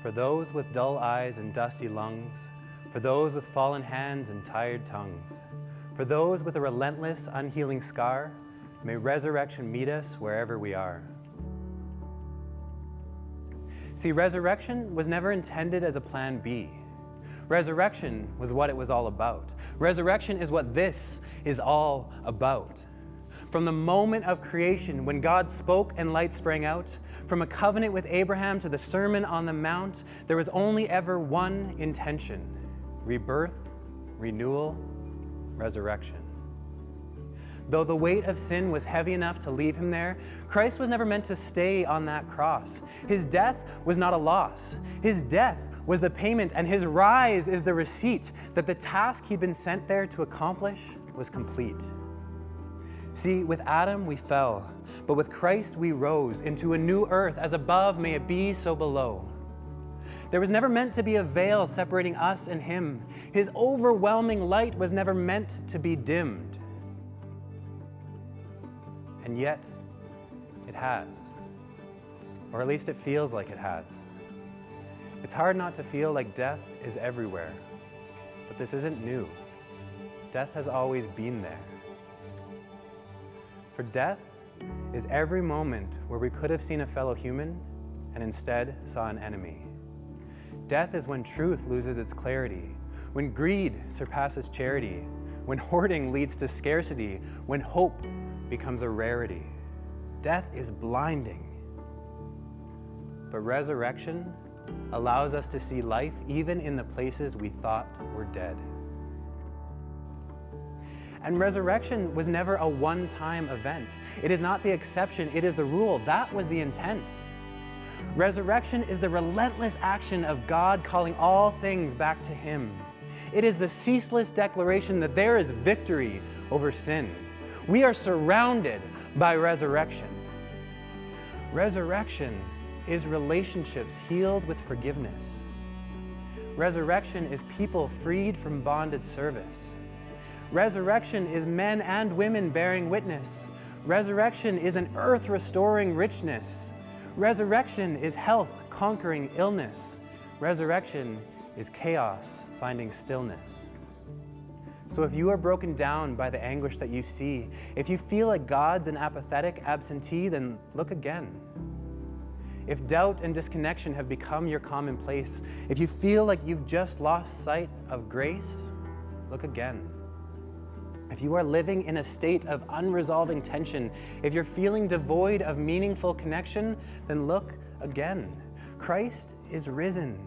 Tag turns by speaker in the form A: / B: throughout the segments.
A: For those with dull eyes and dusty lungs, for those with fallen hands and tired tongues, for those with a relentless, unhealing scar, may resurrection meet us wherever we are. See, resurrection was never intended as a plan B. Resurrection was what it was all about. Resurrection is what this is all about. From the moment of creation, when God spoke and light sprang out, from a covenant with Abraham to the Sermon on the Mount, there was only ever one intention: rebirth, renewal, resurrection. Though the weight of sin was heavy enough to leave him there, Christ was never meant to stay on that cross. His death was not a loss. His death was the payment, and his rise is the receipt that the task he'd been sent there to accomplish was complete. See, with Adam we fell, but with Christ we rose into a new earth. As above, may it be so below. There was never meant to be a veil separating us and him. His overwhelming light was never meant to be dimmed. And yet, it has. Or at least it feels like it has. It's hard not to feel like death is everywhere, but this isn't new. Death has always been there. For death is every moment where we could have seen a fellow human and instead saw an enemy. Death is when truth loses its clarity, when greed surpasses charity, when hoarding leads to scarcity, when hope becomes a rarity. Death is blinding. But resurrection allows us to see life even in the places we thought were dead. And resurrection was never a one-time event. It is not the exception, it is the rule. That was the intent. Resurrection is the relentless action of God calling all things back to him. It is the ceaseless declaration that there is victory over sin. We are surrounded by resurrection. Resurrection is relationships healed with forgiveness. Resurrection is people freed from bonded service. Resurrection is men and women bearing witness. Resurrection is an earth restoring richness. Resurrection is health conquering illness. Resurrection is chaos finding stillness. So if you are broken down by the anguish that you see, if you feel like God's an apathetic absentee, then look again. If doubt and disconnection have become your commonplace, if you feel like you've just lost sight of grace, look again. If you are living in a state of unresolving tension, if you're feeling devoid of meaningful connection, then look again. Christ is risen.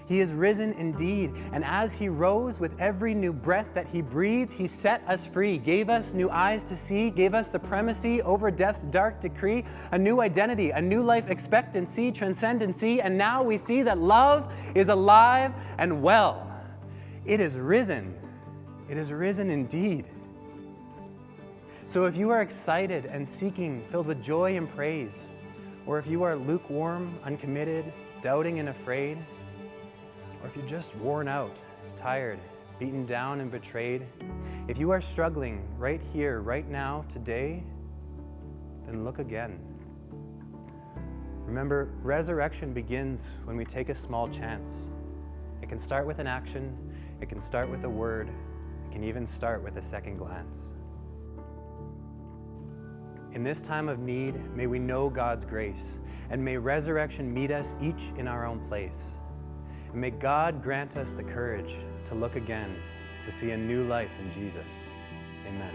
A: He is risen indeed, and as he rose with every new breath that he breathed, he set us free, gave us new eyes to see, gave us supremacy over death's dark decree, a new identity, a new life expectancy, transcendency, and now we see that love is alive and well. It is risen. It is risen indeed. So if you are excited and seeking, filled with joy and praise, or if you are lukewarm, uncommitted, doubting and afraid, or if you're just worn out, tired, beaten down and betrayed, if you are struggling right here, right now, today, then look again. Remember, resurrection begins when we take a small chance. It can start with an action, it can start with a word, it can even start with a second glance. In this time of need, may we know God's grace, and may resurrection meet us each in our own place. And may God grant us the courage to look again, to see a new life in Jesus. Amen.